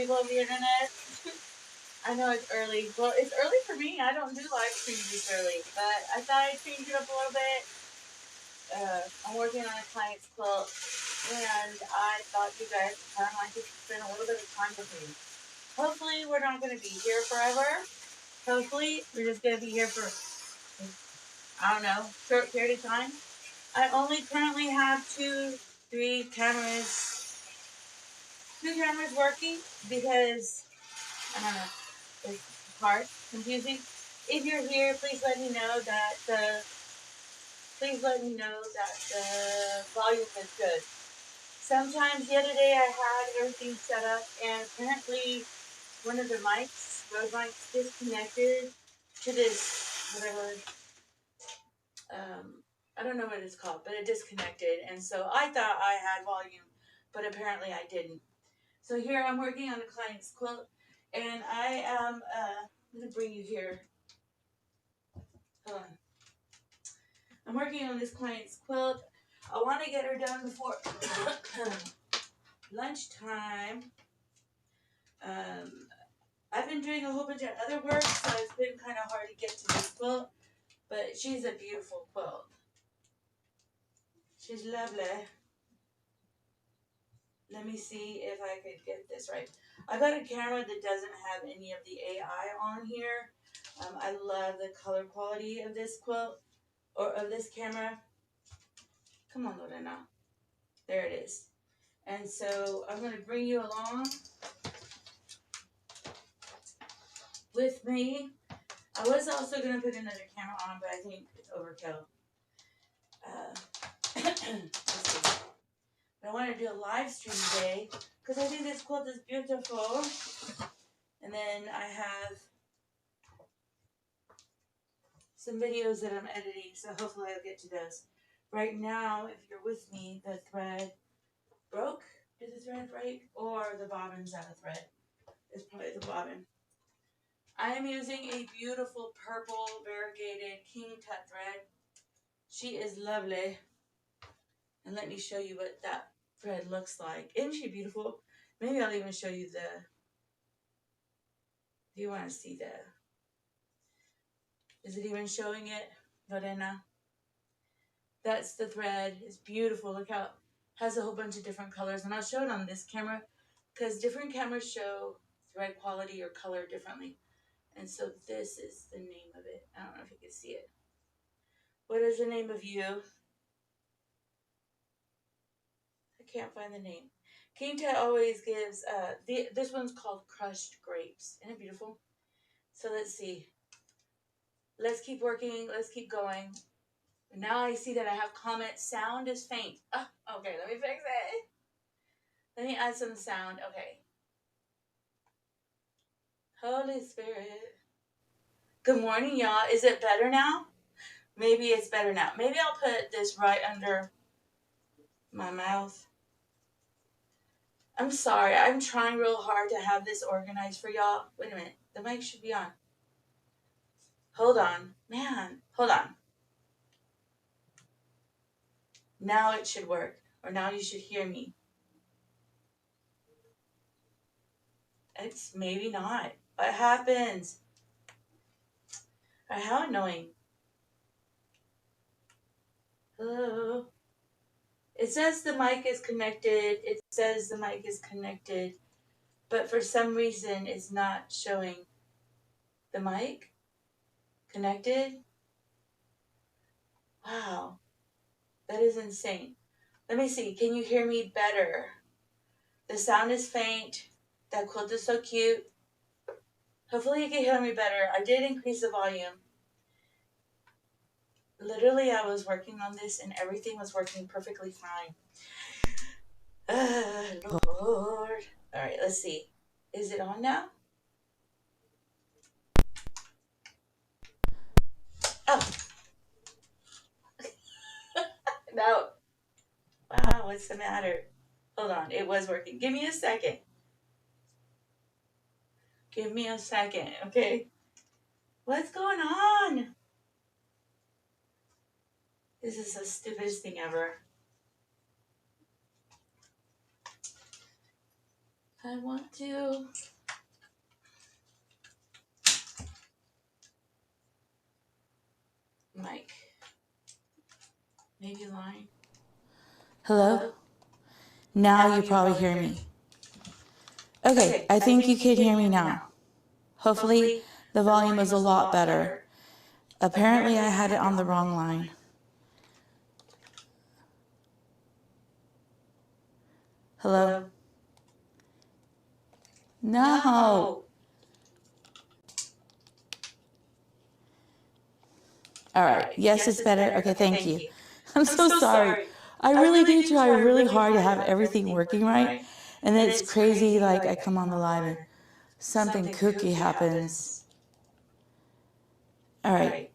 people of the internet. I know it's early. Well, it's early for me. I don't do live streams this early, but I thought I'd change it up a little bit. I'm working on a client's quilt, and I thought you guys kind of like to spend a little bit of time with me. Hopefully, we're not going to be here forever. Hopefully, we're just going to be here for, I don't know, short period of time. I only currently have two cameras working because, I don't know, it's hard, confusing. If you're here, please let me know that the volume is good. Sometimes the other day I had everything set up and apparently one of the mics, Rode mics, disconnected to this, whatever, I don't know what it's called, but it disconnected. And so I thought I had volume, but apparently I didn't. So here I'm working on a client's quilt, and I am, I'm going to bring you here. Hold on. I'm working on this client's quilt. I want to get her done before lunchtime. I've been doing a whole bunch of other work, so it's been kind of hard to get to this quilt, but she's a beautiful quilt. She's lovely. Let me see if I could get this right. I got a camera that doesn't have any of the AI on here. I love the color quality of this quilt, or of this camera. Come on, Lorena. There it is. And so I'm going to bring you along with me. I was also going to put another camera on, but I think it's overkill. Let's see. But I want to do a live stream today because I think this quilt is beautiful. And then I have some videos that I'm editing, so hopefully I'll get to those. Right now, if you're with me, the thread broke. Did the thread break? Or the bobbin's out of thread? It's probably the bobbin. I am using a beautiful purple variegated king tut thread. She is lovely. And let me show you what that thread looks like. Isn't she beautiful? Maybe I'll even show you the, if you want to see the, is it even showing it, Lorena? That's the thread. It's beautiful. Look how it has a whole bunch of different colors. And I'll show it on this camera because different cameras show thread quality or color differently. And so this is the name of it. I don't know if you can see it. What is the name of you? I can't find the name. King Tut always gives, this one's called Crushed Grapes. Isn't it beautiful? So let's see. Let's keep working. Let's keep going. Now I see that I have comments. Sound is faint. Oh, okay, let me fix it. Let me add some sound. Okay. Holy Spirit. Good morning, y'all. Is it better now? Maybe it's better now. Maybe I'll put this right under my mouth. I'm sorry. I'm trying real hard to have this organized for y'all. Wait a minute. The mic should be on. Hold on. Man, hold on. Now it should work. Or now you should hear me. It's maybe not. What happens? How annoying. Hello? It says the mic is connected. It says the mic is connected. But for some reason, it's not showing the mic connected. Wow. That is insane. Let me see. Can you hear me better? The sound is faint. That quilt is so cute. Hopefully you can hear me better. I did increase the volume. Literally, I was working on this and everything was working perfectly fine. Lord. All right, let's see. Is it on now? Oh. No. Wow, what's the matter? Hold on, it was working. Give me a second. Give me a second, okay? What's going on? This is the stupidest thing ever. I want to mic. Maybe line. Hello? Now you probably hear me. Okay, I think you can hear me now. Hopefully the volume is a lot better. Apparently I had it on the wrong line. Hello? No. All right. Yes, it's better. Okay, thank you. I'm so sorry. I really do try really hard to have everything working right. And then it's crazy, like I come on the live and something kooky happens. All right.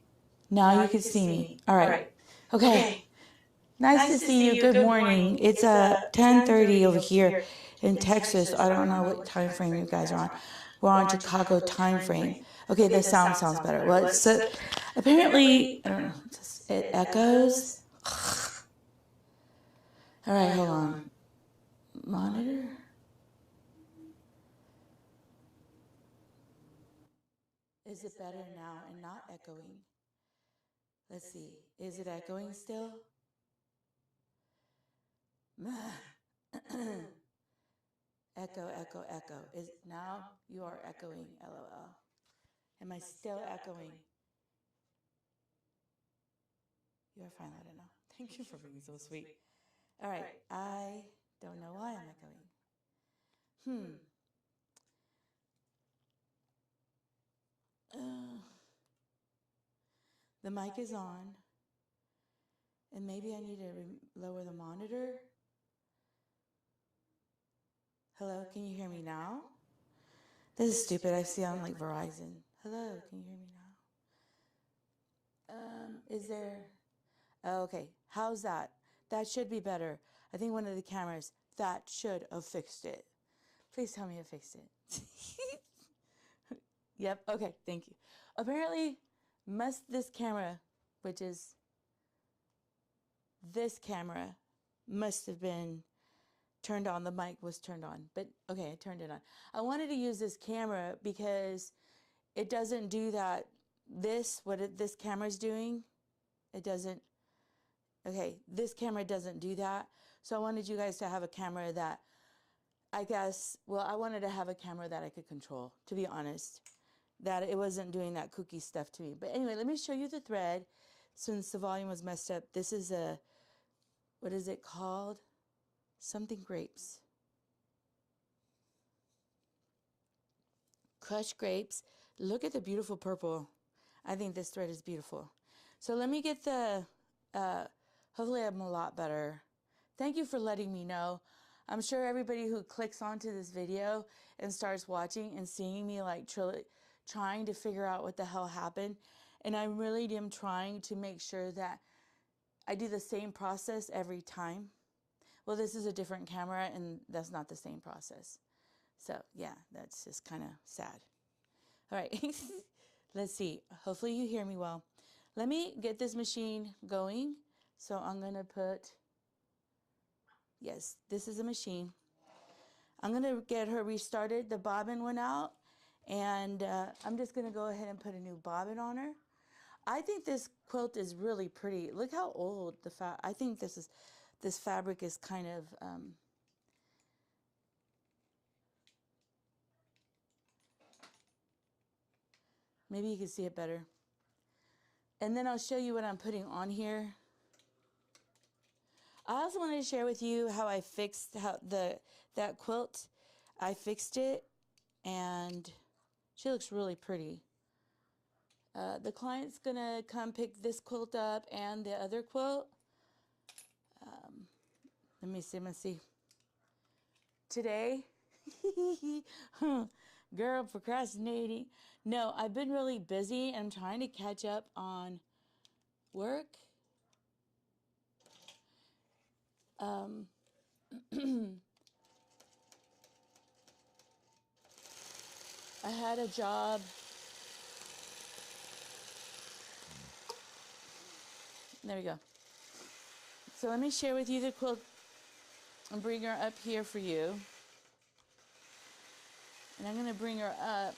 Now you can see me. All right. Okay. Nice to see you. Good morning. It's 10:30 over here in Texas. I don't know what time frame you guys are on. We're on Chicago time frame. Okay, the sound sounds better. Well, it's apparently I don't know. It echoes. All right, hold on. Monitor. Is it better now and not echoing? Let's see. Is it echoing still? Echo, echo, echo. Is now you are echoing, LOL. Am I still echoing? You are fine, let it know. Thank you for being so sweet. All right, I don't know why I'm echoing. The mic is on, and maybe I need to lower the monitor. Hello, can you hear me now? This is stupid. I see on like Verizon. Hello, can you hear me now? Is there? Oh, okay, how's that? That should be better. I think one of the cameras, that should have fixed it. Please tell me it fixed it. Yep, okay, thank you. Apparently, this camera, which is this camera, must have been turned on. The mic was turned on, but okay, I turned it on. I wanted to use this camera because it doesn't do that. This camera is doing, it doesn't. Okay, this camera doesn't do that. So I wanted you guys to have a camera that, I wanted to have a camera that I could control, to be honest. That it wasn't doing that kooky stuff to me. But anyway, let me show you the thread since the volume was messed up. This is what is it called? Something grapes. Crushed grapes. Look at the beautiful purple. I think this thread is beautiful. So let me get hopefully I'm a lot better. Thank you for letting me know. I'm sure everybody who clicks onto this video and starts watching and seeing me like trying to figure out what the hell happened. And I really am trying to make sure that I do the same process every time. Well, this is a different camera and that's not the same process. So yeah, that's just kind of sad. All right, let's see. Hopefully you hear me well. Let me get this machine going. So I'm gonna put, yes, this is a machine. I'm gonna get her restarted. The bobbin went out and I'm just gonna go ahead and put a new bobbin on her. I think this quilt is really pretty. Look how old I think this fabric is kind of, maybe you can see it better. And then I'll show you what I'm putting on here. I also wanted to share with you how I fixed that quilt. I fixed it and she looks really pretty. The client's gonna come pick this quilt up and the other quilt. Let me see. Today, girl, procrastinating. No, I've been really busy and I'm trying to catch up on work. I had a job. There we go. So let me share with you the quilt and bring her up here for you. And I'm going to bring her up.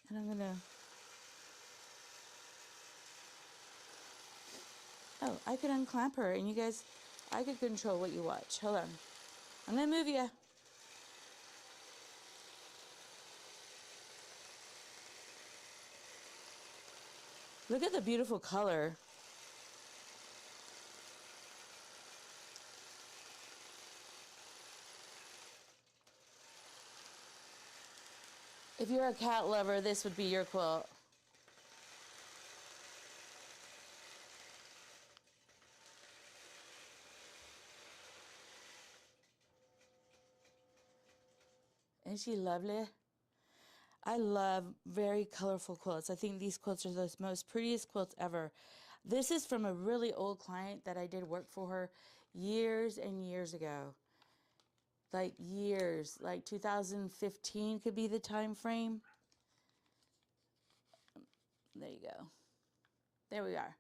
And I'm going to... Oh, I could unclamp her, and you guys, I could control what you watch. Hold on. I'm going to move you. Look at the beautiful color. If you're a cat lover, this would be your quilt. Isn't she lovely? I love very colorful quilts. I think these quilts are the most prettiest quilts ever. This is from a really old client that I did work for her years and years ago. Like years, like 2015 could be the time frame. There you go. There we are.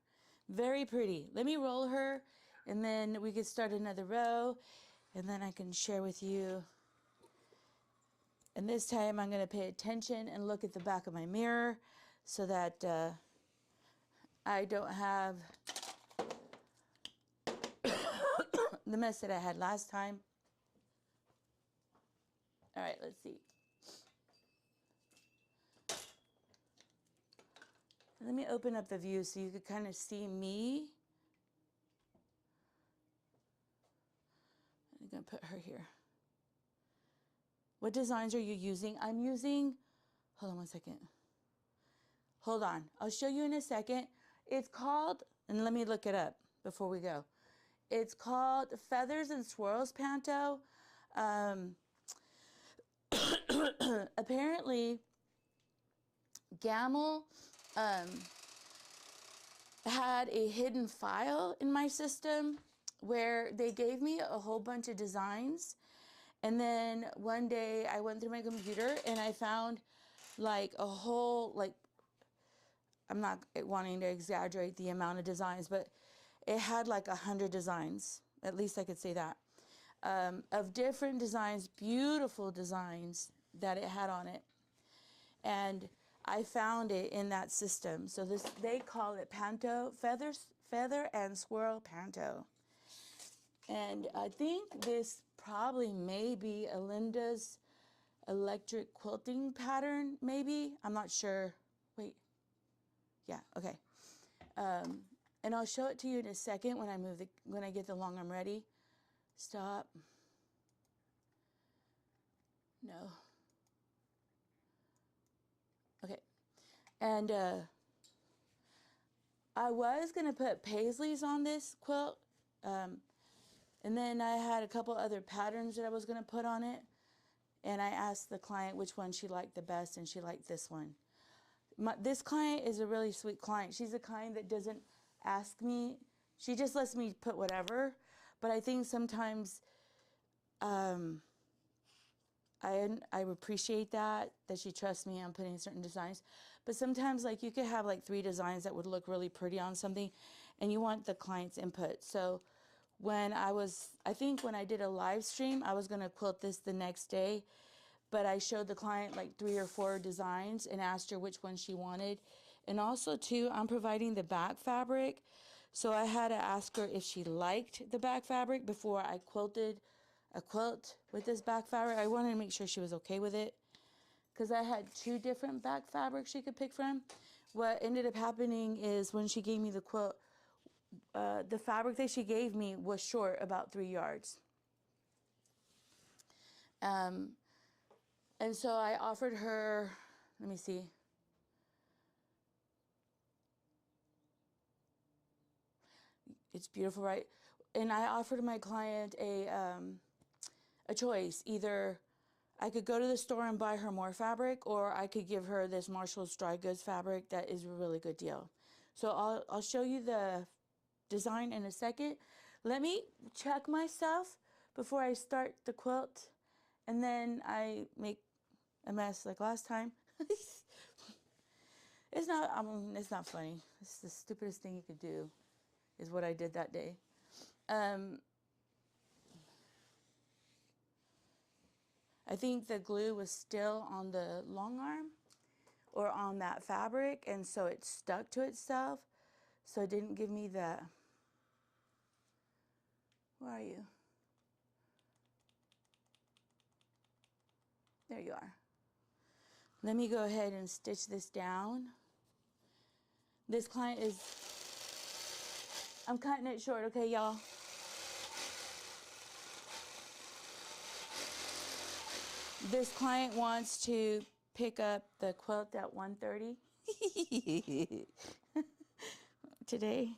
Very pretty. Let me roll her, and then we can start another row, and then I can share with you. And this time I'm going to pay attention and look at the back of my mirror so that I don't have the mess that I had last time. All right, let's see. Let me open up the view so you could kind of see me. I'm going to put her here. What designs are you using? I'm using, hold on one second. Hold on, I'll show you in a second. It's called, and let me look it up before we go. It's called Feathers and Swirls Panto. Apparently, Gamel had a hidden file in my system where they gave me a whole bunch of designs. And then one day I went through my computer and I found like a whole, like, I'm not wanting to exaggerate the amount of designs, but it had like 100 designs. At least I could say that. Of different designs, beautiful designs that it had on it. And I found it in that system. So this, they call it Panto, Feather and Swirl Panto. And I think this probably may be Alinda's electric quilting pattern, maybe. I'm not sure. Wait. Yeah, okay. And I'll show it to you in a second when when I get the long arm ready. Stop. No. Okay. And I was going to put paisleys on this quilt. And then I had a couple other patterns that I was going to put on it. And I asked the client which one she liked the best, and she liked this one. This client is a really sweet client. She's the kind that doesn't ask me. She just lets me put whatever. But I think sometimes I appreciate that she trusts me on putting certain designs. But sometimes, like, you could have like 3 designs that would look really pretty on something, and you want the client's input. So when I think when I did a live stream, I was going to quilt this the next day, but I showed the client like 3 or 4 designs and asked her which one she wanted. And also too, I'm providing the back fabric. So I had to ask her if she liked the back fabric before I quilted a quilt with this back fabric. I wanted to make sure she was okay with it because I had 2 different back fabrics she could pick from. What ended up happening is when she gave me the quilt, the fabric that she gave me was short about 3 yards. And so I offered her, let me see. It's beautiful, right? And I offered my client a choice. Either I could go to the store and buy her more fabric, or I could give her this Marshall's dry goods fabric that is a really good deal. So I'll show you the design in a second. Let me check myself before I start the quilt, and then I make a mess like last time. It's not funny. It's the stupidest thing you could do is what I did that day. I think the glue was still on the long arm or on that fabric, and so it stuck to itself. So it didn't give me the, where are you? There you are. Let me go ahead and stitch this down. This client is, I'm cutting it short, okay, y'all? This client wants to pick up the quilt at 1:30 today.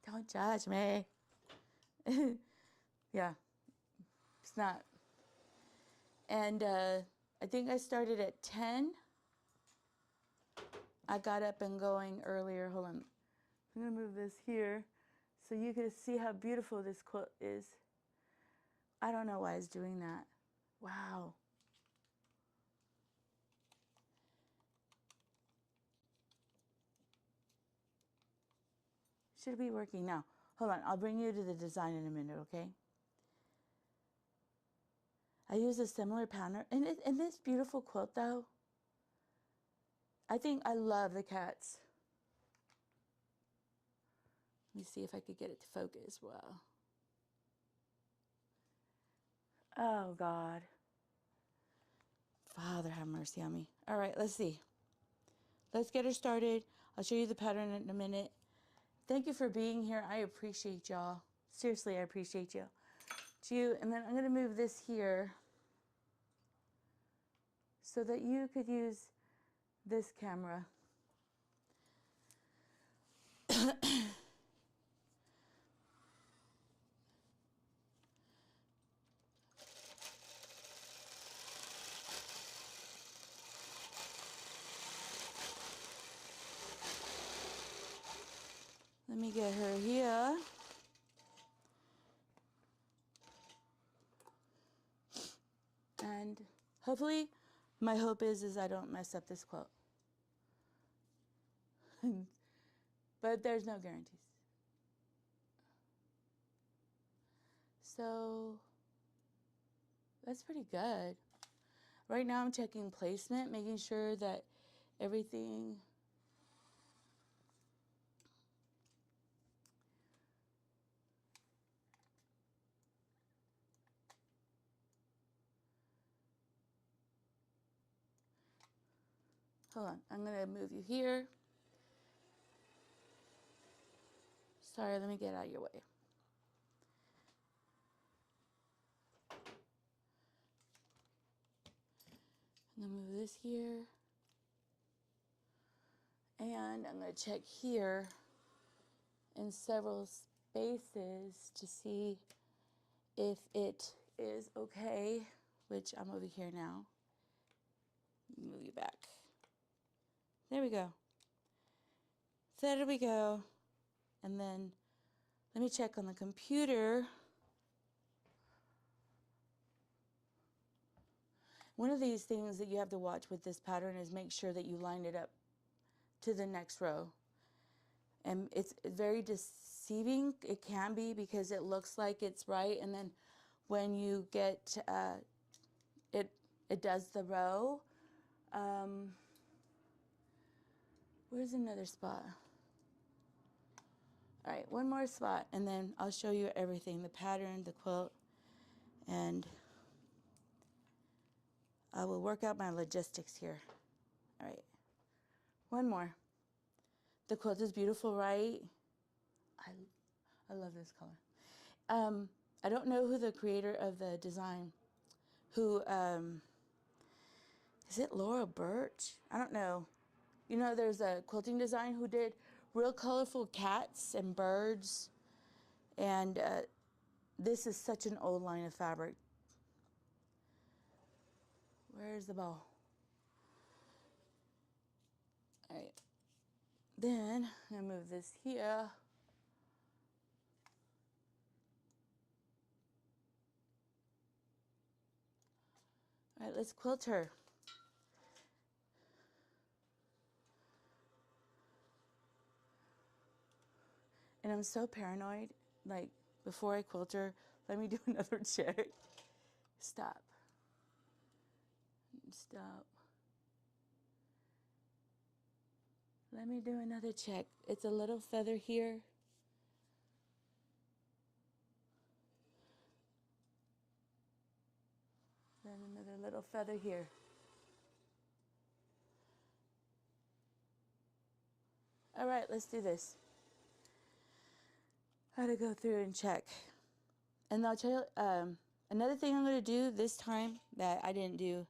Don't judge me. Yeah, it's not. And I think I started at 10. I got up and going earlier. Hold on. I'm going to move this here so you can see how beautiful this quilt is. I don't know why it's doing that. Wow. Should be working now. Hold on. I'll bring you to the design in a minute, okay? I use a similar pattern. And in this beautiful quilt, though, I think I love the cats. Let me see if I could get it to focus well. Oh, God. Father, have mercy on me. All right, let's see. Let's get her started. I'll show you the pattern in a minute. Thank you for being here. I appreciate y'all. Seriously, I appreciate you. And then I'm going to move this here so that you could use this camera. Let me get her here. And hopefully, my hope is I don't mess up this quilt. But there's no guarantees. So, that's pretty good. Right now I'm checking placement, making sure that everything hold on, I'm gonna move you here. Sorry, let me get out of your way. I'm gonna move this here. And I'm gonna check here in several spaces to see if it is okay, which I'm over here now. Move you back. There we go. So there we go. And then let me check on the computer. One of these things that you have to watch with this pattern is make sure that you line it up to the next row. And it's very deceiving. It can be because it looks like it's right, and then when you get it does the row. Where's another spot? All right, one more spot, and then I'll show you everything, the pattern, the quilt, and I will work out my logistics here. All right, one more. The quilt is beautiful, right? I love this color. I don't know who the creator of the design, is it Laura Birch? I don't know. You know, there's a quilting design who did real colorful cats and birds, and this is such an old line of fabric. Where's the ball? All right. Then I'm gonna move this here. All right, let's quilt her. And I'm so paranoid, like before I quilt her, let me do another check. Stop. Stop. Let me do another check. It's a little feather here. Then another little feather here. All right, let's do this. I had to go through and check. And I'll tell you, another thing I'm going to do this time that I didn't do.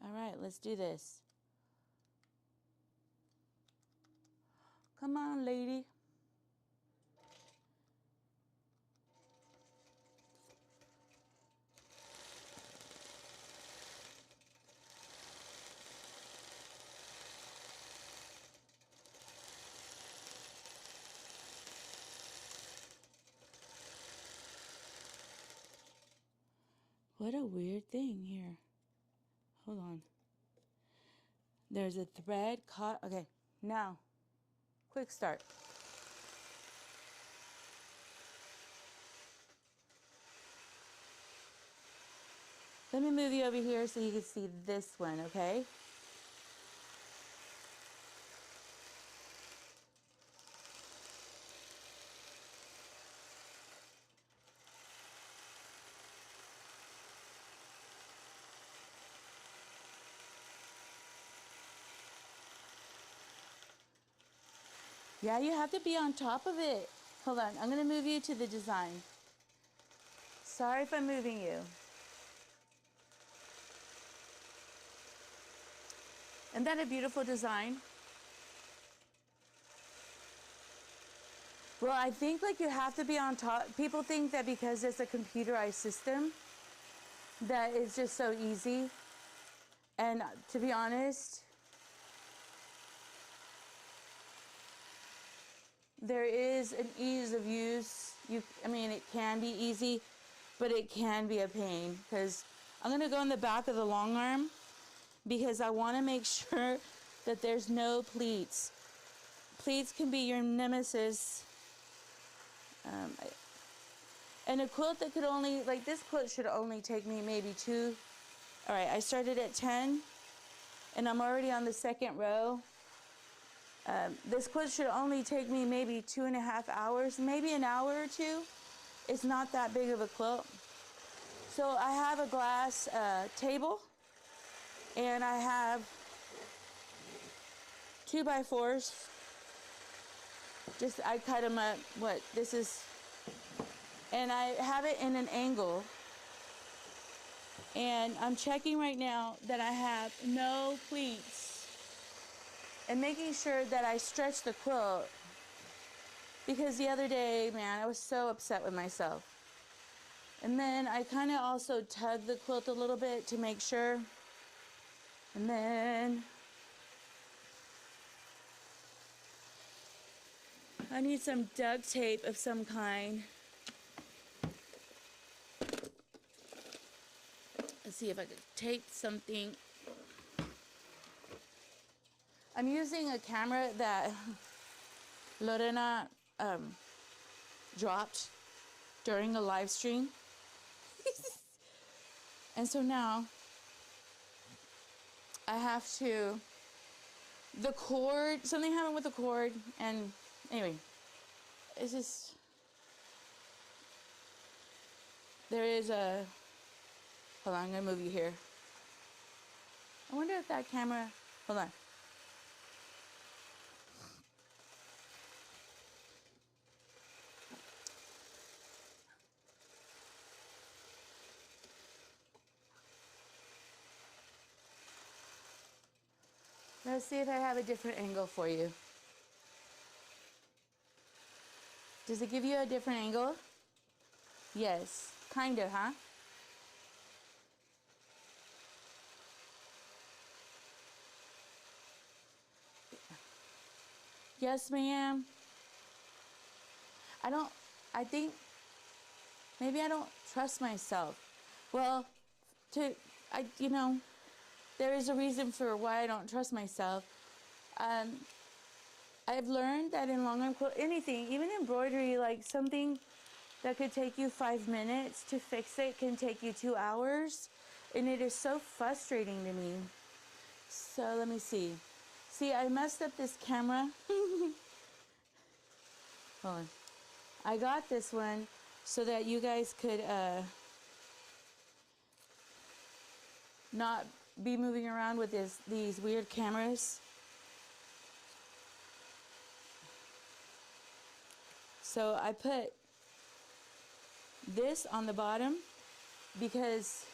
All right, let's do this. Come on, lady. What a weird thing here. Hold on. There's a thread caught. Okay, now, quick start. Let me move you over here so you can see this one, okay? Yeah, you have to be on top of it. Hold on, I'm gonna move you to the design. Sorry if I'm moving you. Isn't that a beautiful design? Well, I think like you have to be on top. People think that because it's a computerized system, that it's just so easy. And to be honest, there is an ease of use. I mean, it can be easy, but it can be a pain because I'm gonna go in the back of the long arm because I wanna make sure that there's no pleats. Pleats can be your nemesis. And a quilt that could only, like this quilt should only take me maybe 2. All right, I started at 10 and I'm already on the second row. This quilt should only take me maybe 2.5 hours, maybe an hour or 2. It's not that big of a quilt. So I have a glass table and I have 2x4s. I cut them up, and I have it in an angle. And I'm checking right now that I have no pleats and making sure that I stretch the quilt because the other day, man, I was so upset with myself. And then I kind of also tug the quilt a little bit to make sure. And then I need some duct tape of some kind. Let's see if I can tape something. I'm using a camera that Lorena dropped during a live stream. And so now I have to, the cord, something happened with the cord, and anyway, it's just, there is a, hold on, I'm gonna move you here. I wonder if that camera, hold on. Let's see if I have a different angle for you. Does it give you a different angle? Yes, kind of, huh? Yes, ma'am. I think maybe I don't trust myself. Well, there is a reason for why I don't trust myself. I've learned that in long arm quilt, anything, even embroidery, like something that could take you 5 minutes to fix it can take you 2 hours. And it is so frustrating to me. So let me see. See, I messed up this camera. Hold on. I got this one so that you guys could not be moving around with these weird cameras. So I put this on the bottom because,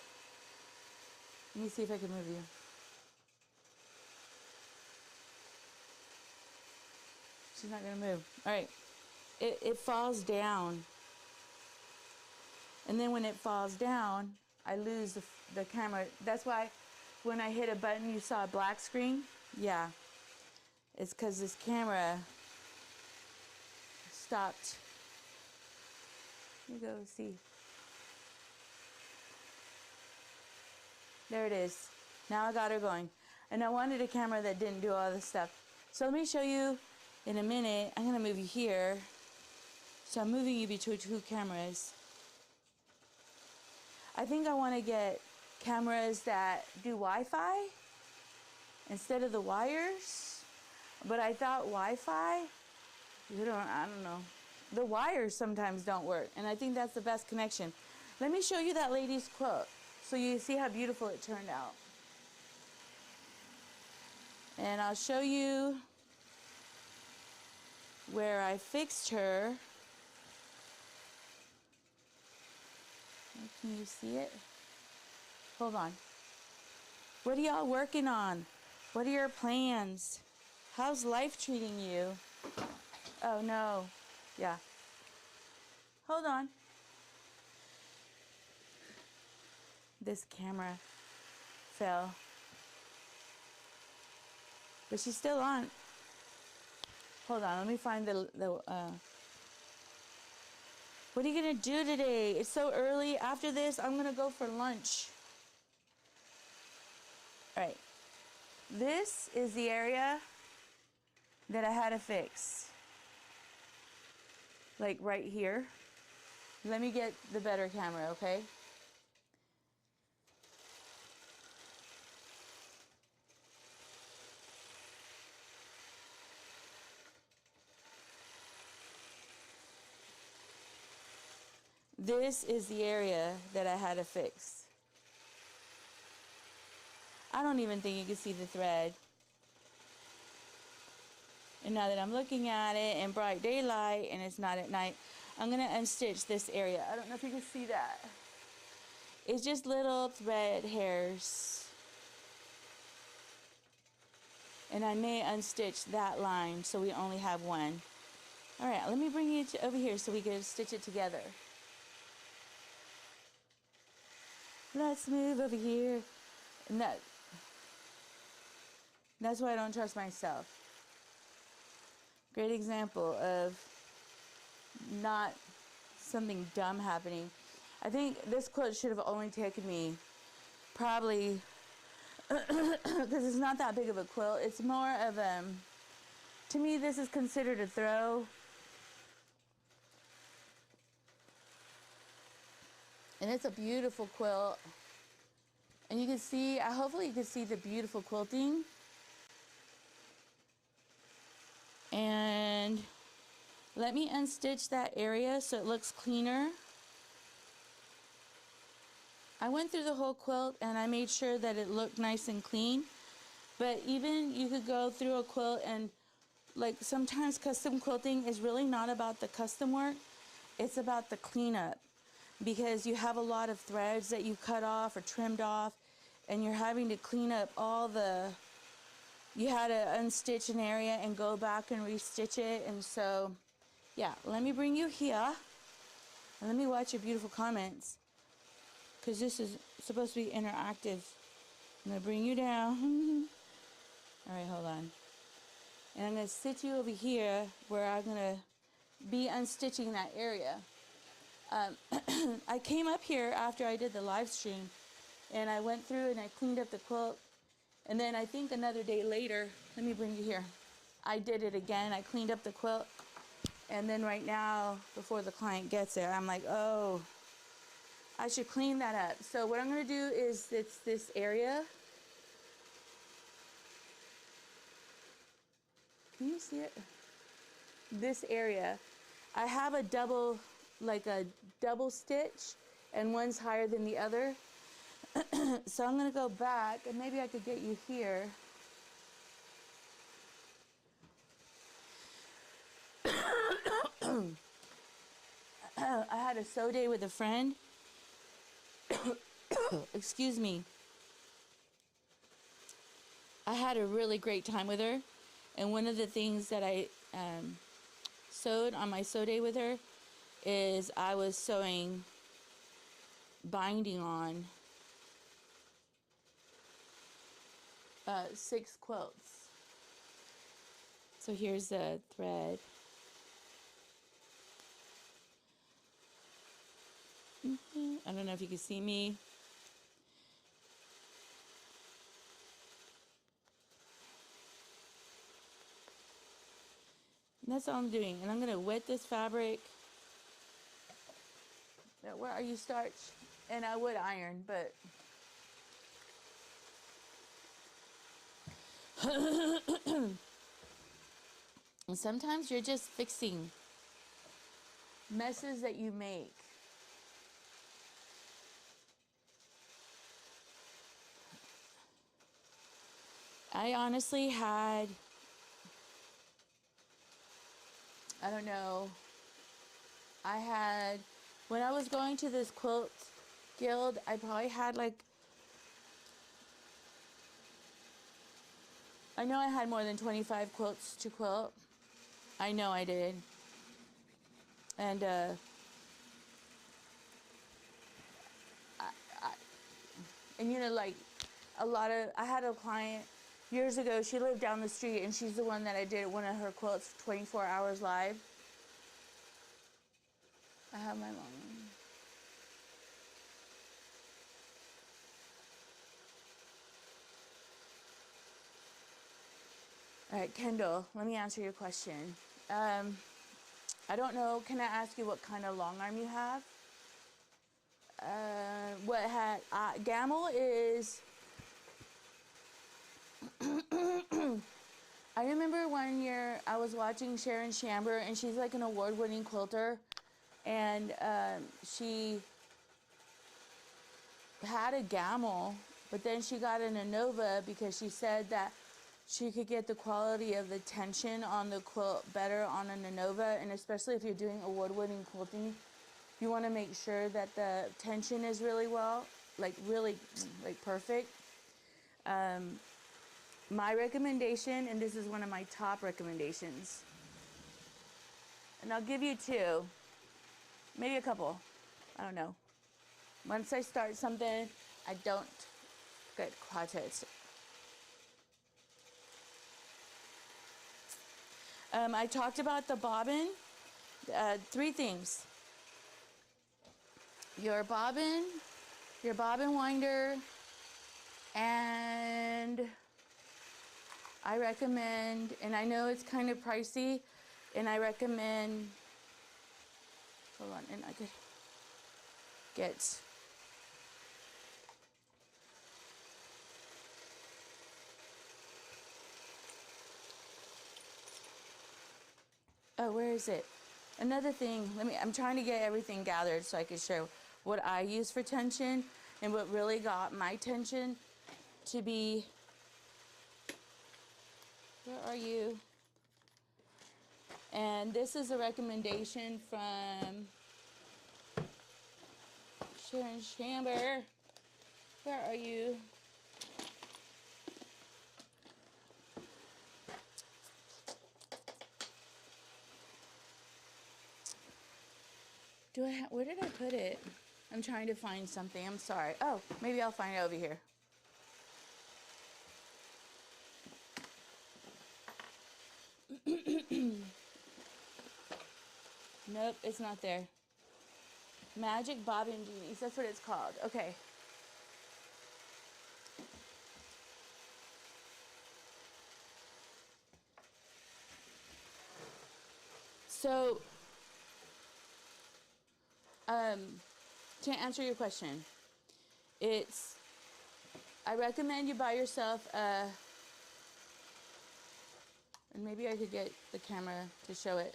let me see if I can move you. She's not gonna move. All right, it falls down. And then when it falls down, I lose the camera. That's why when I hit a button, you saw a black screen. Yeah, it's because this camera stopped. Let me go see. There it is. Now I got her going. And I wanted a camera that didn't do all this stuff. So let me show you in a minute. I'm gonna move you here. So I'm moving you between two cameras. I think I want to get cameras that do Wi-Fi instead of the wires. But I thought Wi-Fi, I don't know. The wires sometimes don't work, and I think that's the best connection. Let me show you that lady's quilt so you see how beautiful it turned out. And I'll show you where I fixed her. Can you see it? Hold on. What are y'all working on? What are your plans? How's life treating you? Oh no. Yeah. Hold on. This camera fell. But she's still on. Hold on, let me find what are you gonna do today? It's so early. After this, I'm gonna go for lunch. All right. This is the area that I had to fix. Like right here. Let me get the better camera, okay? This is the area that I had to fix. I don't even think you can see the thread. And now that I'm looking at it in bright daylight and it's not at night, I'm gonna unstitch this area. I don't know if you can see that. It's just little thread hairs. And I may unstitch that line so we only have one. All right, let me bring you over here so we can stitch it together. Let's move over here. And that's why I don't trust myself. Great example of not something dumb happening. I think this quilt should have only taken me probably, because it's not that big of a quilt. It's more of to me this is considered a throw. And it's a beautiful quilt. And you can see, hopefully you can see the beautiful quilting. And let me unstitch that area so it looks cleaner. I went through the whole quilt and I made sure that it looked nice and clean. But even you could go through a quilt and like sometimes custom quilting is really not about the custom work. It's about the cleanup. Because you have a lot of threads that you cut off or trimmed off, and you're having to clean up you had to unstitch an area and go back and restitch it. And so, yeah, let me bring you here, and let me watch your beautiful comments, because this is supposed to be interactive. I'm going to bring you down. All right, hold on. And I'm going to sit you over here where I'm going to be unstitching that area. I came up here after I did the live stream and I went through and I cleaned up the quilt, and then I think another day later, let me bring you here, I did it again. I cleaned up the quilt And then right now, before the client gets there, I'm like, oh, I should clean that up. So what I'm going to do is, it's this area. Can you see it? This area. I have a double, like a double stitch, and one's higher than the other. So I'm going to go back, and maybe I could get you here. I had a sew day with a friend. Excuse me. I had a really great time with her, and one of the things that I sewed on my sew day with her is I was sewing binding on 6 quilts. So here's the thread. I don't know if you can see me. And that's all I'm doing. And I'm going to wet this fabric. Where are you, starch? And I would iron, but and sometimes you're just fixing messes that you make. I honestly had, I don't know, when I was going to this quilt guild, I probably had like, I know I had more than 25 quilts to quilt. I know I did. And and you know, like I had a client years ago, she lived down the street, and she's the one that I did one of her quilts 24 hours live. I have my mom. All right, Kendall, let me answer your question. I don't know, can I ask you what kind of long arm you have? Gamel is, I remember one year I was watching Sharon Chamber, and she's like an award-winning quilter, and she had a Gamel, but then she got an Anova because she said that she could get the quality of the tension on the quilt better on an Anova, and especially if you're doing award-winning quilting, you want to make sure that the tension is really well, really perfect. My recommendation, and this is one of my top recommendations, and I'll give you 2, maybe a couple, I don't know. Once I start something, I don't get quiet. I talked about the bobbin. 3 things. Your bobbin winder, and I recommend, and I know it's kind of pricey, and I recommend, hold on, and I could get, oh, where is it? Another thing, I'm trying to get everything gathered so I can show what I use for tension and what really got my tension to be, where are you? And this is a recommendation from Sharon Chamber. Where are you? Where did I put it? I'm trying to find something. I'm sorry. Oh, maybe I'll find it over here. Nope, it's not there. Magic Bobbin Genies. That's what it's called. Okay. So, to answer your question, I recommend you buy yourself and maybe I could get the camera to show it.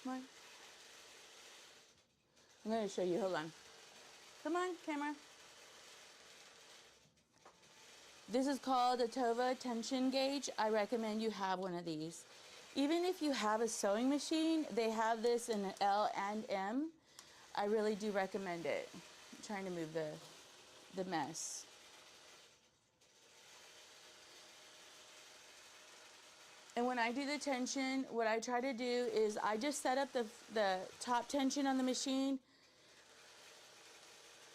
Come on. I'm going to show you. Hold on. Come on, camera. This is called a Tova tension gauge. I recommend you have one of these. Even if you have a sewing machine, they have this in an L and M. I really do recommend it. I'm trying to move the mess. And when I do the tension, what I try to do is I just set up the top tension on the machine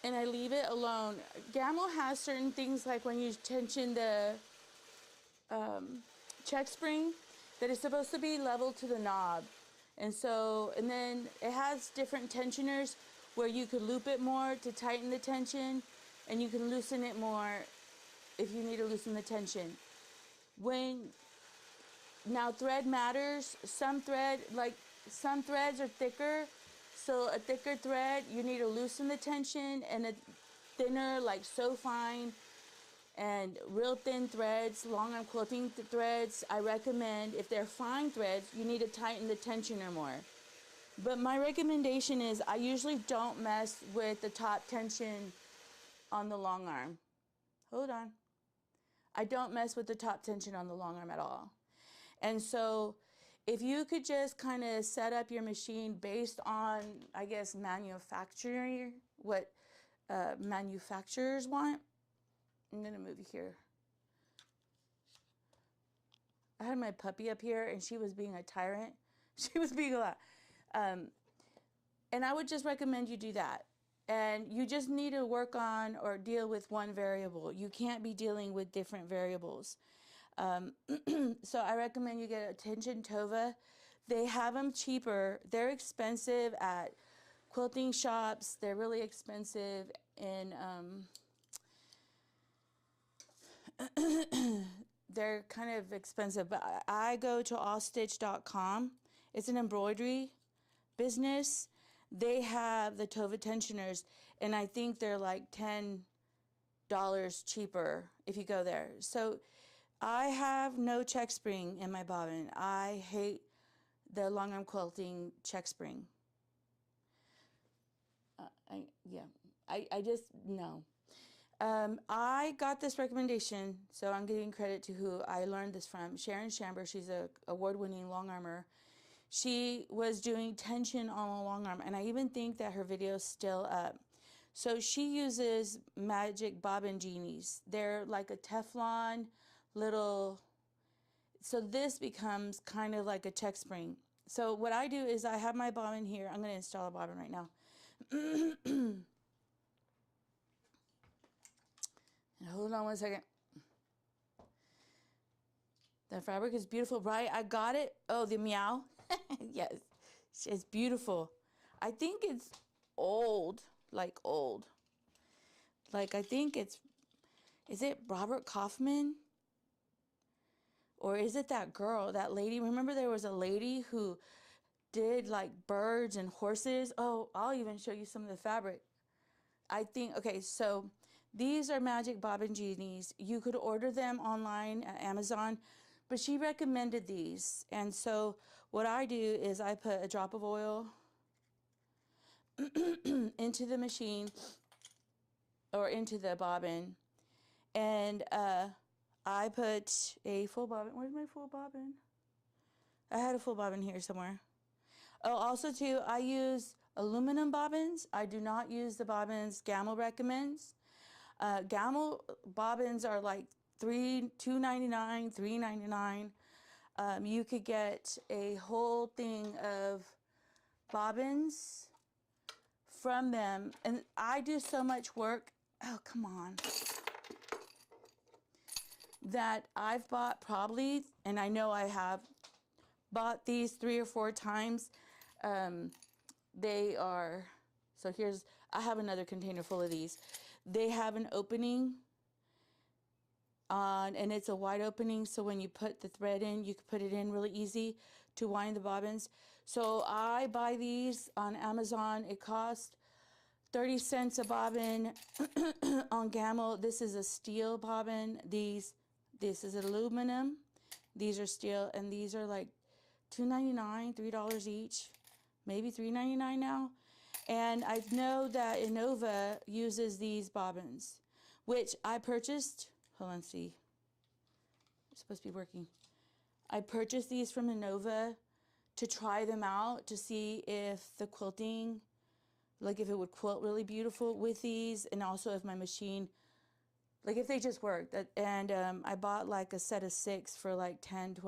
and I leave it alone. Gammill has certain things like when you tension the check spring that is supposed to be level to the knob. And then it has different tensioners where you could loop it more to tighten the tension and you can loosen it more if you need to loosen the tension. Now thread matters. Some threads are thicker, so a thicker thread you need to loosen the tension, and a thinner, like so fine and real thin threads, long arm quilting threads, I recommend if they're fine threads, you need to tighten the tensioner more. But my recommendation is I usually don't mess with the top tension on the long arm. Hold on. I don't mess with the top tension on the long arm at all. And so if you could just kind of set up your machine based on, I guess, what manufacturers want. I'm going to move here. I had my puppy up here and she was being a tyrant. She was being a lot. And I would just recommend you do that. And you just need to work on or deal with one variable. You can't be dealing with different variables. So I recommend you get a tension Tova. They have them cheaper. They're expensive at quilting shops. They're really expensive in they're kind of expensive, but I go to allstitch.com. It's an embroidery business. They have the Tova tensioners, and I think they're like $10 cheaper if you go there. So I have no check spring in my bobbin. I hate the long arm quilting check spring. I just, no. I got this recommendation, so I'm giving credit to who I learned this from. Sharon Shamber, she's a award-winning long armor. She was doing tension on a long arm, and I even think that her video's still up. So she uses magic bobbin genies. They're like a Teflon little, so this becomes kind of like a check spring. So what I do is I have my bobbin here. I'm going to install a bobbin right now. Hold on one second. The fabric is beautiful, right? I got it. Oh, the meow. Yes, it's beautiful. I think it's old, like old. Like I think is it Robert Kaufman? Or is it that girl, that lady? Remember there was a lady who did like birds and horses? Oh, I'll even show you some of the fabric. I think, okay, so these are magic bobbin genies. You could order them online at Amazon, but she recommended these. And so what I do is I put a drop of oil into the machine or into the bobbin, and I put a full bobbin. Where's my full bobbin? I had a full bobbin here somewhere. Oh, also too, I use aluminum bobbins. I do not use the bobbins Gammill recommends. Gammill bobbins are like $2.99, $3.99. You could get a whole thing of bobbins from them, and I do so much work. Oh, come on. That I've bought probably, and I know I have bought these 3 or 4 times. So So here's, I have another container full of these. They have an opening on, and it's a wide opening, so when you put the thread in, you can put it in really easy to wind the bobbins. So I buy these on Amazon. It costs 30 cents a bobbin on Gamble. This is a steel bobbin. This is aluminum. These are steel, and these are like $2.99, $3 each, maybe $3.99 now. And I know that Innova uses these bobbins, which I purchased. Hold on, see. It's supposed to be working. I purchased these from Innova to try them out to see if the quilting, like if it would quilt really beautiful with these, and also if my machine, like if they just worked. And I bought like a set of 6 for like $10,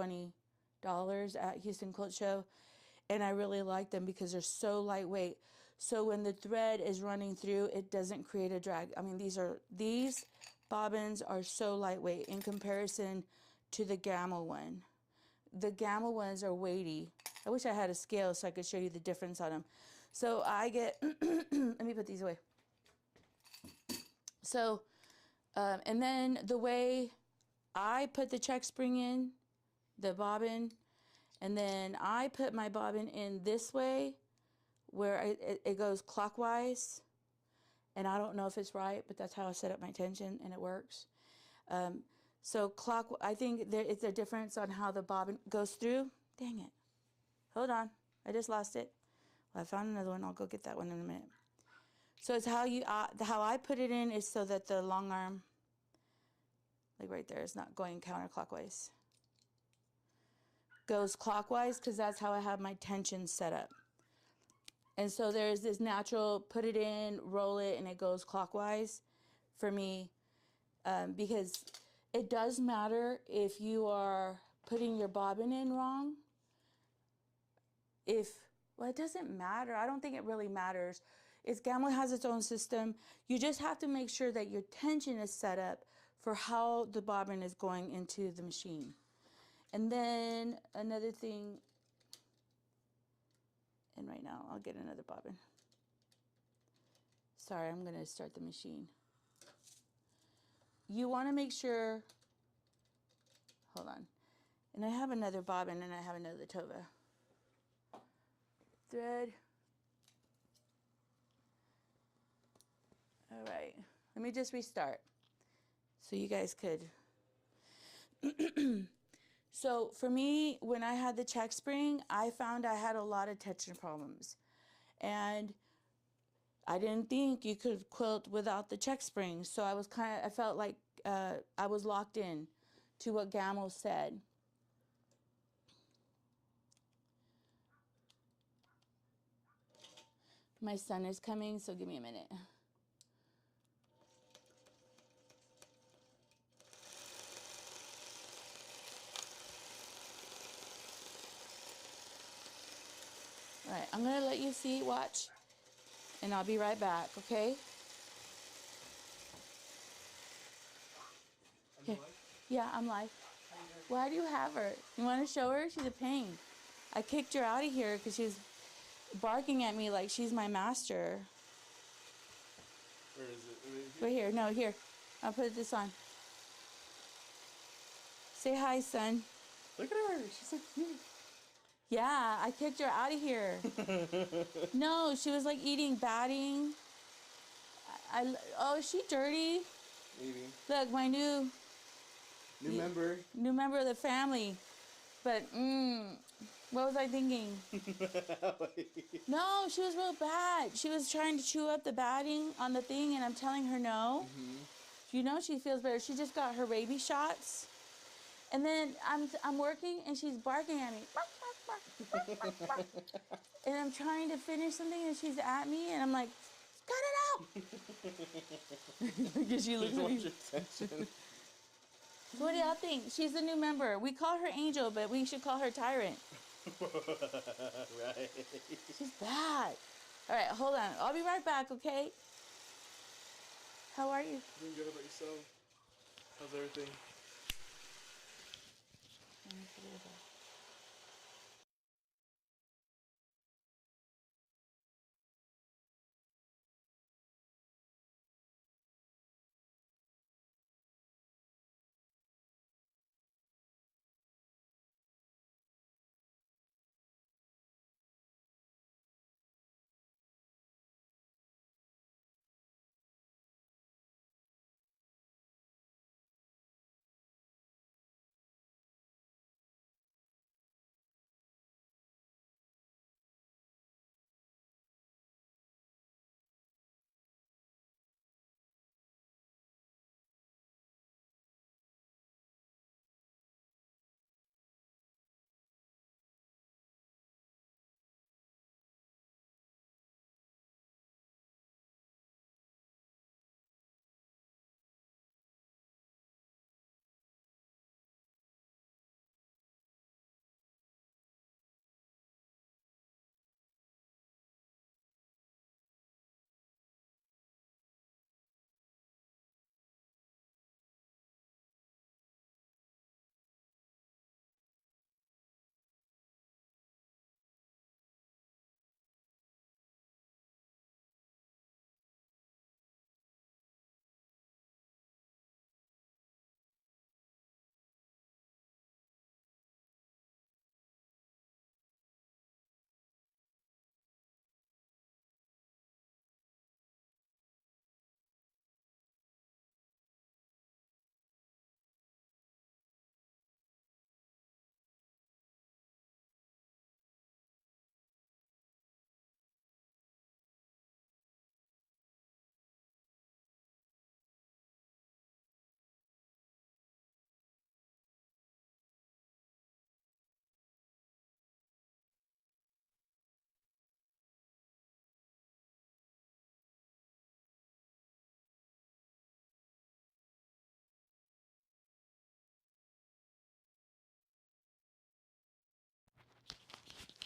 $20 at Houston Quilt Show, and I really like them because they're so lightweight. So when the thread is running through, it doesn't create a drag. I mean, these bobbins are so lightweight in comparison to the Gamma one. The Gamma ones are weighty. I wish I had a scale so I could show you the difference on them. So I get, let me put these away. So, and then the way I put the check spring in, the bobbin, and then I put my bobbin in this way where it goes clockwise. And I don't know if it's right, but that's how I set up my tension, and it works. So I think it's a difference on how the bobbin goes through. Dang it. Hold on. I just lost it. Well, I found another one. I'll go get that one in a minute. So it's how I put it in is so that the long arm, like right there, is not going counterclockwise. Goes clockwise because that's how I have my tension set up. And so there's this natural put it in, roll it, and it goes clockwise for me, because it does matter if you are putting your bobbin in wrong. Well, it doesn't matter. I don't think it really matters. Gamma has its own system. You just have to make sure that your tension is set up for how the bobbin is going into the machine. And then another thing, and right now I'll get another bobbin. Sorry, I'm going to start the machine. You want to make sure, hold on. And I have another bobbin and I have another Tova. Thread. All right, let me just restart so you guys could. So for me, when I had the check spring, I found I had a lot of tension problems. And I didn't think you could quilt without the check spring. So I felt like I was locked in to what Gamma said. My son is coming, so give me a minute. All right, I'm gonna let you see, watch, and I'll be right back, okay? Here. Yeah, I'm live. Why do you have her? You want to show her? She's a pain. I kicked her out of here because she's barking at me like she's my master. Where is it? Right here. No, here. I'll put this on. Say hi, son. Look at her. She's like, Yeah, I kicked her out of here. No, she was like eating batting. Oh, is she dirty? Maybe. Look, my new member of the family. But, what was I thinking? No, she was real bad. She was trying to chew up the batting on the thing, and I'm telling her no. You know she feels better. She just got her rabies shots. And then I'm working, and she's barking at me. And I'm trying to finish something, and she's at me, and I'm like, cut it out! Because she looks at me. So what do y'all think? She's a new member. We call her Angel, but we should call her Tyrant. Right. She's bad. All right, hold on. I'll be right back, okay? How are you? Doing good about yourself? How's everything?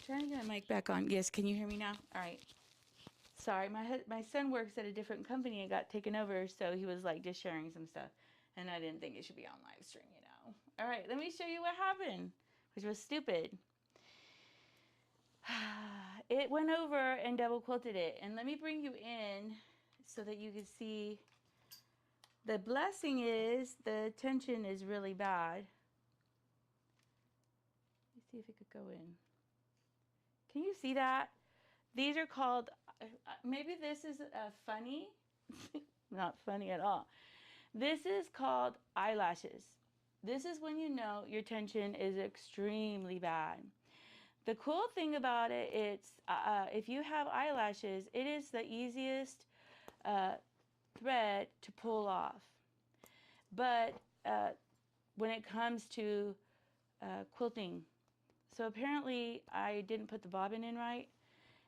Trying to get my mic back on. Yes, can you hear me now? All right. Sorry, my son works at a different company and got taken over, so he was like just sharing some stuff, and I didn't think it should be on live stream, you know. All right, let me show you what happened, which was stupid. It went over and double quilted it, and let me bring you in so that you can see. The blessing is the tension is really bad. Let's see if it could go in. Can you see that? These are called, maybe this is funny. Not funny at all. This is called eyelashes. This is when you know your tension is extremely bad. The cool thing about it, it's if you have eyelashes, it is the easiest thread to pull off. But when it comes to quilting, so apparently I didn't put the bobbin in right,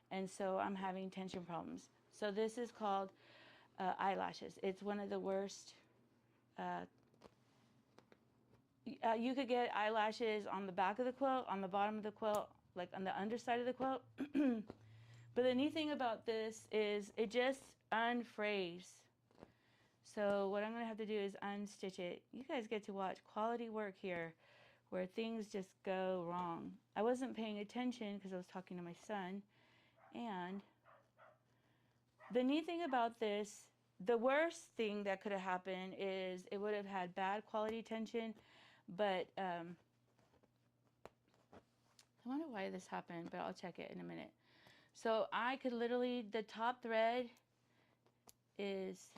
and so I'm having tension problems. So this is called eyelashes. It's one of the worst. You could get eyelashes on the back of the quilt, on the bottom of the quilt, like on the underside of the quilt. But the neat thing about this is it just unfrays. So what I'm going to have to do is unstitch it. You guys get to watch quality work here where things just go wrong. I wasn't paying attention because I was talking to my son. And the neat thing about this, the worst thing that could have happened is it would have had bad quality tension. But I wonder why this happened, but I'll check it in a minute. So I could literally, the top thread is,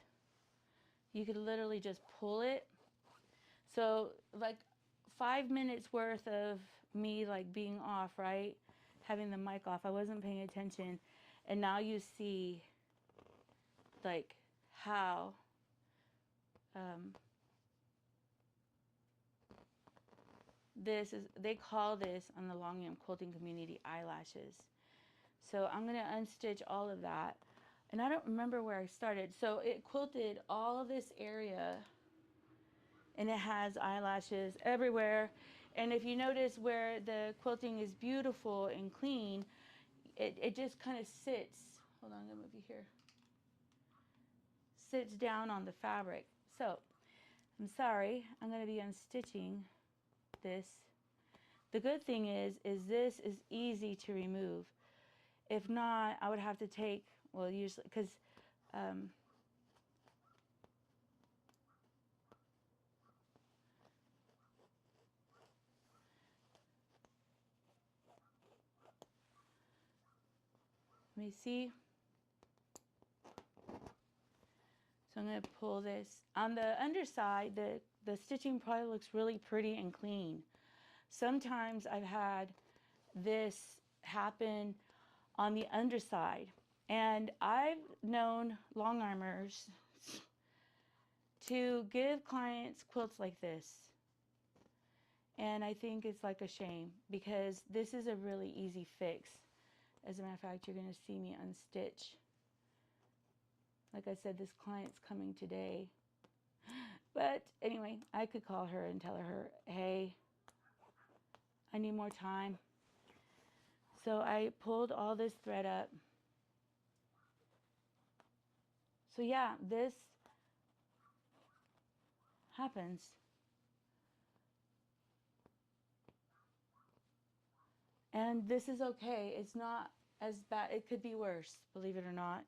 you could literally just pull it. So like 5 minutes worth of me like being off, right? Having the mic off, I wasn't paying attention. And now you see like how this is, they call this on the long yarn quilting community eyelashes. So I'm going to unstitch all of that. And I don't remember where I started. So it quilted all of this area and it has eyelashes everywhere. And if you notice where the quilting is beautiful and clean, it just kind of sits. Hold on, I'm going to move you here. Sits down on the fabric. So I'm sorry, I'm going to be unstitching this. The good thing is this is easy to remove. If not, I would have to take, well, usually, because let me see. So I'm going to pull this. On the underside, the stitching probably looks really pretty and clean. Sometimes I've had this happen on the underside. And I've known long armers to give clients quilts like this. And I think it's like a shame because this is a really easy fix. As a matter of fact, you're going to see me unstitch. Like I said, this client's coming today. But anyway, I could call her and tell her, hey, I need more time. So I pulled all this thread up. So yeah, this happens. And this is okay. It's not as bad. It could be worse, believe it or not.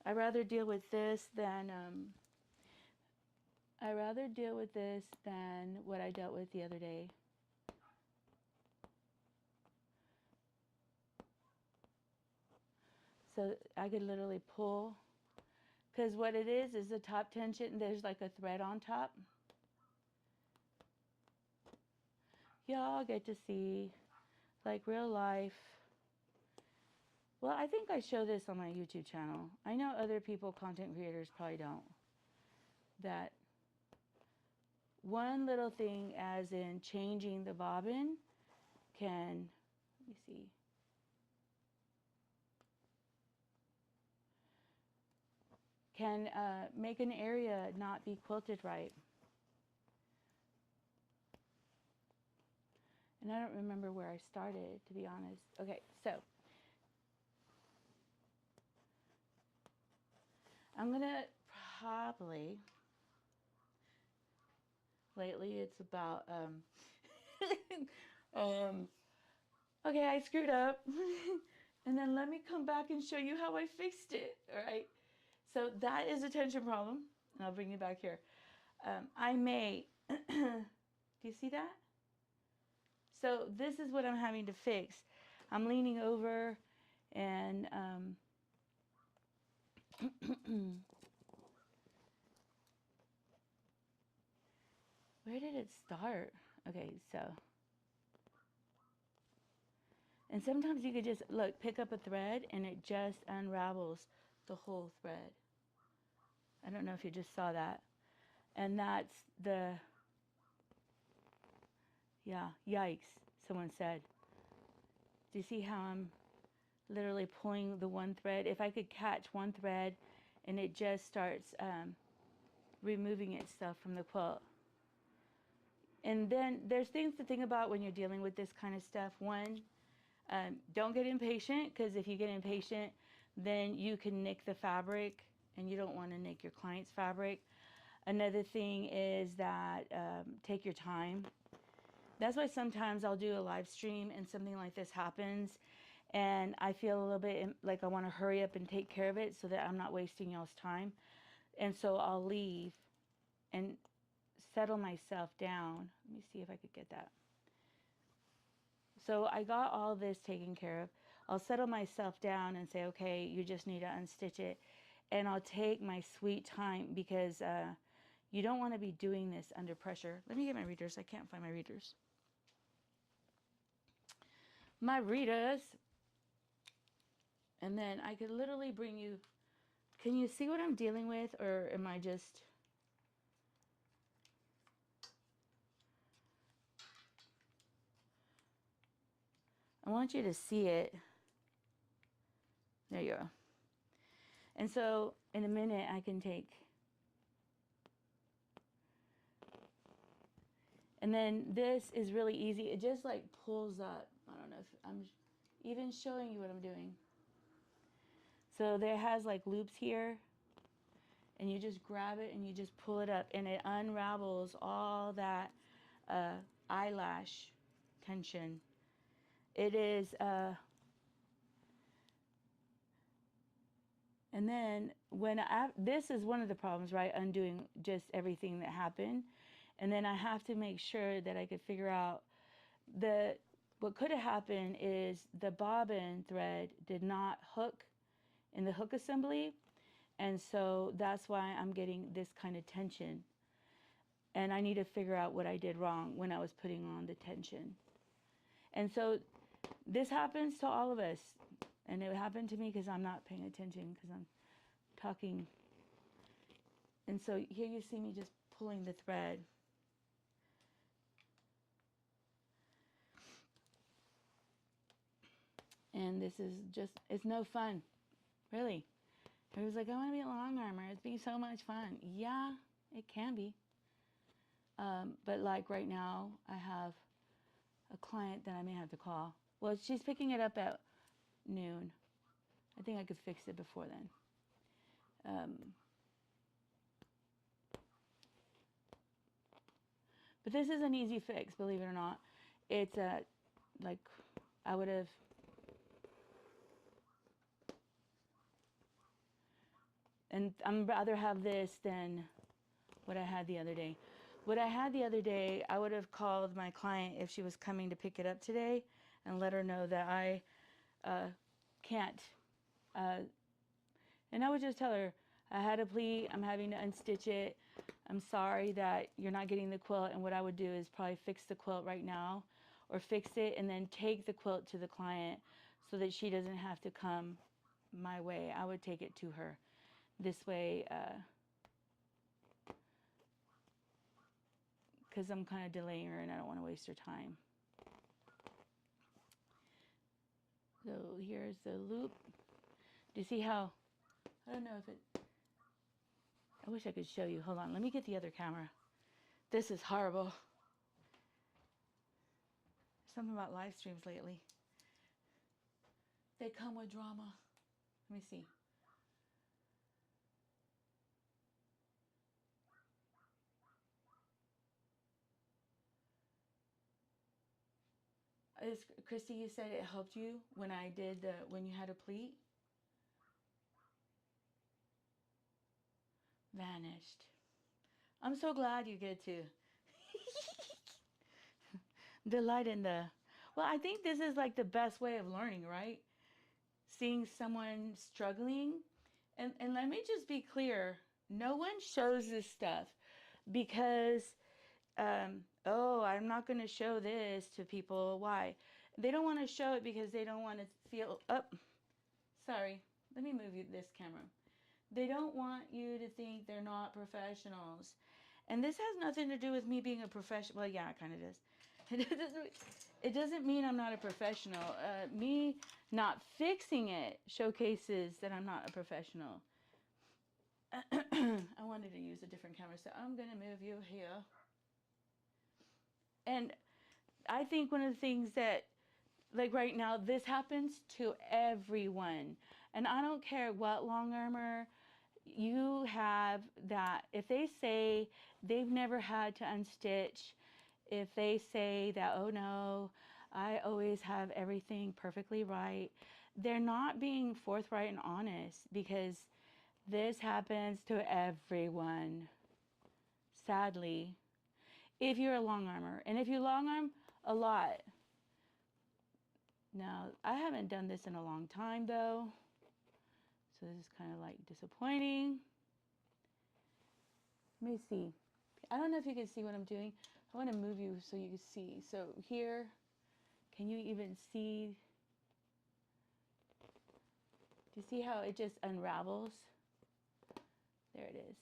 I'd rather deal with this than what I dealt with the other day. So I could literally pull, because what it is the top tension, there's like a thread on top. Y'all get to see like real life. Well, I think I show this on my YouTube channel. I know other people, content creators, probably don't. That one little thing as in changing the bobbin can, let me see. Can make an area not be quilted right. And I don't remember where I started, to be honest. Okay, so I'm gonna probably, lately it's about, okay, I screwed up. And then let me come back and show you how I fixed it, all right? So that is a tension problem, and I'll bring you back here. I may, do you see that? So this is what I'm having to fix. I'm leaning over and where did it start? Okay, so, and sometimes you could just, look, pick up a thread and it just unravels the whole thread. I don't know if you just saw that. And that's the, yeah, yikes, someone said. Do you see how I'm literally pulling the one thread? If I could catch one thread and it just starts removing itself from the quilt. And then there's things to think about when you're dealing with this kind of stuff. One, don't get impatient, because if you get impatient, then you can nick the fabric, and you don't want to nick your client's fabric. Another thing is that take your time. That's why sometimes I'll do a live stream and something like this happens, and I feel a little bit like I want to hurry up and take care of it so that I'm not wasting y'all's time. And so I'll leave and settle myself down. Let me see if I could get that. So I got all this taken care of. I'll settle myself down and say, okay, you just need to unstitch it. And I'll take my sweet time, because you don't want to be doing this under pressure. Let me get my readers. I can't find my readers. My readers. And then I could literally bring you, can you see what I'm dealing with, or am I just... I want you to see it. There you go. And so in a minute I can take, and then this is really easy. It just like pulls up. I don't know if I'm even showing you what I'm doing. So there has like loops here, and you just grab it and you just pull it up, and it unravels all that eyelash tension. It is, and then when this is one of the problems, right? Undoing just everything that happened. And then I have to make sure that I could figure out what could have happened is the bobbin thread did not hook in the hook assembly. And so that's why I'm getting this kind of tension. And I need to figure out what I did wrong when I was putting on the tension. And so this happens to all of us. And it happened to me because I'm not paying attention, because I'm talking. And so here you see me just pulling the thread. And this is just, it's no fun, really. Everyone's like, I want to be a long armor. It's being so much fun. Yeah, it can be. But like right now, I have a client that I may have to call. Well, she's picking it up at noon. I think I could fix it before then. But this is an easy fix, believe it or not. It's like I would have... And I'm rather have this than what I had the other day. What I had the other day, I would have called my client if she was coming to pick it up today and let her know that I can't. And I would just tell her, I had a plea, I'm having to unstitch it. I'm sorry that you're not getting the quilt. And what I would do is probably fix the quilt right now, or fix it and then take the quilt to the client so that she doesn't have to come my way. I would take it to her. This way, because I'm kind of delaying her and I don't want to waste her time. So here's the loop. Do you see how, I don't know if it, I wish I could show you. Hold on, let me get the other camera. This is horrible. Something about live streams lately. They come with drama. Let me see. Christy, you said it helped you when I did when you had a pleat? Vanished. I'm so glad you get to delight in the... Well, I think this is like the best way of learning, right? Seeing someone struggling. And let me just be clear. No one shows this stuff because, oh, I'm not going to show this to people. Why? They don't want to show it because they don't want to feel... Oh, sorry. Let me move you this camera. They don't want you to think they're not professionals. And this has nothing to do with me being a professional. Well, yeah, it kind of does. It doesn't mean I'm not a professional. Me not fixing it showcases that I'm not a professional. I wanted to use a different camera, so I'm going to move you here. And I think one of the things that, like right now, this happens to everyone. And I don't care what long armor you have, that if they say they've never had to unstitch, if they say that, oh no, I always have everything perfectly right, they're not being forthright and honest, because this happens to everyone, sadly, if you're a long armor. And if you long arm a lot, now I haven't done this in a long time though, so this is kind of like disappointing. Let me see. I don't know if you can see what I'm doing. I want to move you so you can see. So here, can you even see? Do you see how it just unravels? There it is.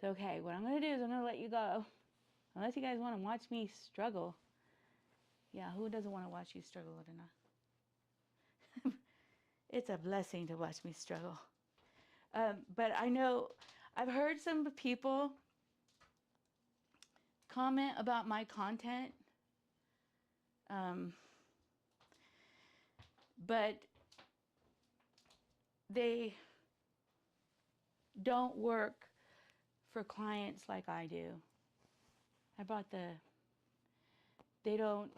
So, okay, what I'm going to do is I'm going to let you go. Unless you guys want to watch me struggle. Yeah, who doesn't want to watch you struggle, Adina? It's a blessing to watch me struggle. But I know I've heard some people comment about my content. But they don't work for clients like I do. I brought they don't,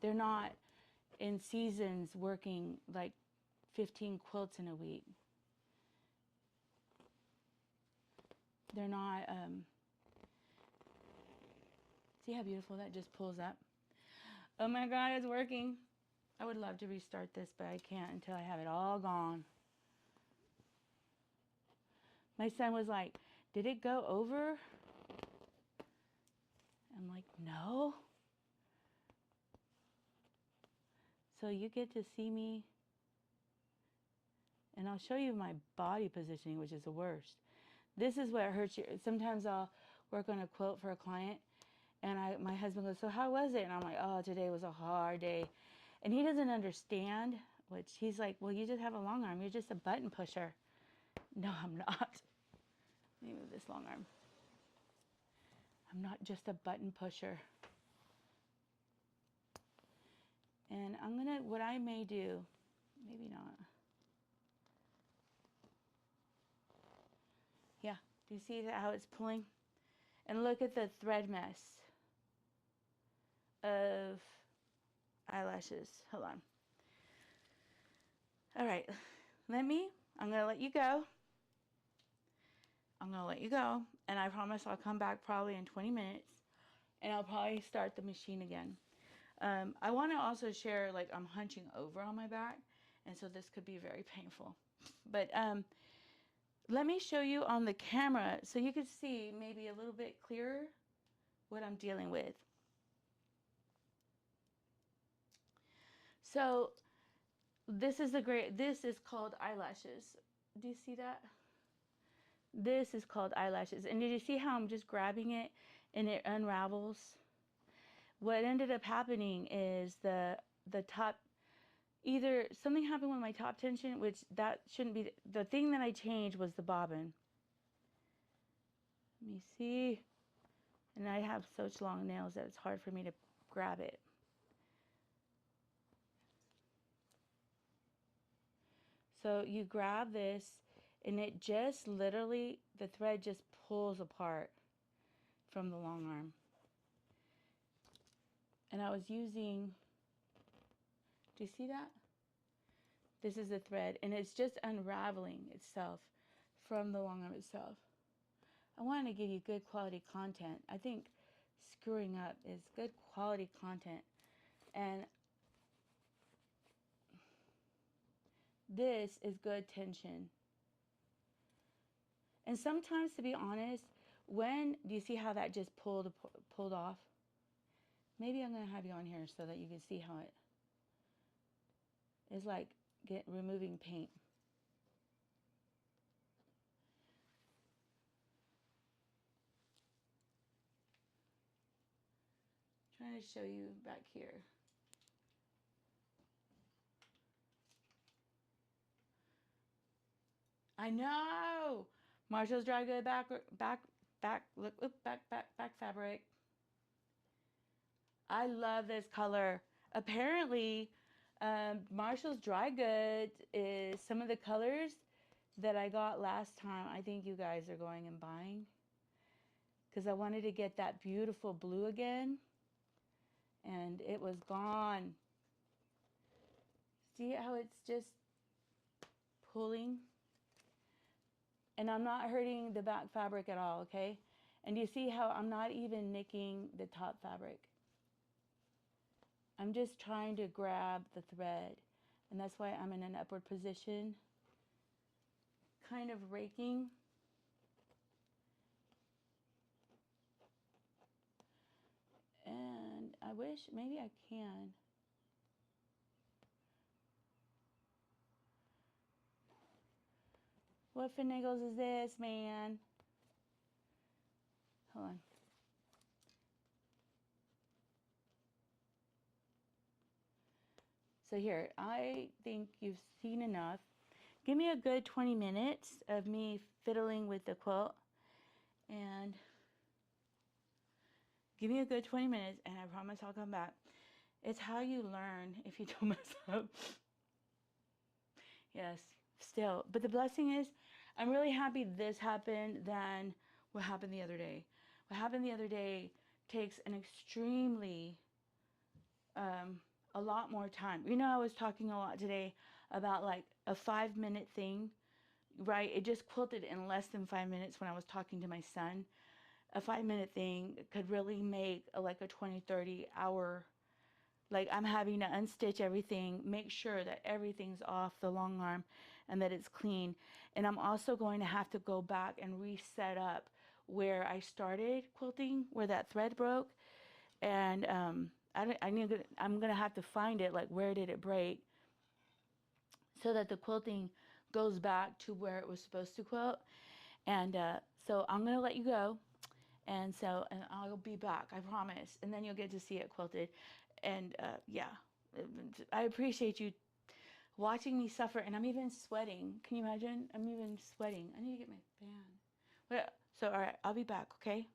they're not in seasons working like 15 quilts in a week. They're not, see how beautiful that just pulls up? Oh my God, it's working. I would love to restart this, but I can't until I have it all gone. My son was like, did it go over? I'm like, no. So you get to see me, and I'll show you my body positioning, which is the worst. This is what hurts you. Sometimes I'll work on a quilt for a client, and my husband goes, so how was it? And I'm like, oh, today was a hard day. And he doesn't understand, which he's like, well, you just have a long arm. You're just a button pusher. No, I'm not. Let me move this long arm. I'm not just a button pusher. And I'm gonna, what I may do, maybe not. Yeah, do you see how it's pulling? And look at the thread mess of eyelashes. Hold on. All right, I'm gonna let you go. I'm gonna let you go, and I promise I'll come back probably in 20 minutes, and I'll probably start the machine again. I want to also share, like, I'm hunching over on my back, and so this could be very painful. But let me show you on the camera so you can see maybe a little bit clearer what I'm dealing with. So this is called eyelashes. Do you see that? This is called eyelashes. And did you see how I'm just grabbing it and it unravels? What ended up happening is the top, either something happened with my top tension, which that shouldn't be, the thing that I changed was the bobbin. Let me see. And I have such long nails that it's hard for me to grab it. So you grab this and it just literally, the thread just pulls apart from the long arm. And I was using, do you see that? This is the thread and it's just unraveling itself from the long arm itself. I wanted to give you good quality content. I think screwing up is good quality content. And this is good tension. And sometimes, to be honest, when, do you see how that just pulled off? Maybe I'm going to have you on here so that you can see how it is like removing paint. Trying to show you back here. I know. Marshall's Dry Good back fabric. I love this color. Apparently, Marshall's Dry Good is some of the colors that I got last time. I think you guys are going and buying because I wanted to get that beautiful blue again, and it was gone. See how it's just pulling? And I'm not hurting the back fabric at all, okay? And you see how I'm not even nicking the top fabric. I'm just trying to grab the thread. And that's why I'm in an upward position, kind of raking. And I wish, maybe I can. What finagles is this, man? Hold on. So here, I think you've seen enough. Give me a good 20 minutes of me fiddling with the quilt. And give me a good 20 minutes and I promise I'll come back. It's how you learn if you don't mess up. Yes, still. But the blessing is, I'm really happy this happened than what happened the other day. What happened the other day takes an extremely, a lot more time. You know, I was talking a lot today about like a 5-minute thing, right? It just quilted in less than 5 minutes when I was talking to my son. A 5-minute thing could really make like a 20-30 hour. Like I'm having to unstitch everything, make sure that everything's off the long arm and that it's clean. And I'm also going to have to go back and reset up where I started quilting, where that thread broke. And I'm going to have to find it, like where did it break, so that the quilting goes back to where it was supposed to quilt. And so I'm going to let you go. And I'll be back, I promise. And then you'll get to see it quilted. And yeah, I appreciate you watching me suffer. And I'm even sweating. Can you imagine? I'm even sweating. I need to get my fan. So, all right, I'll be back, okay?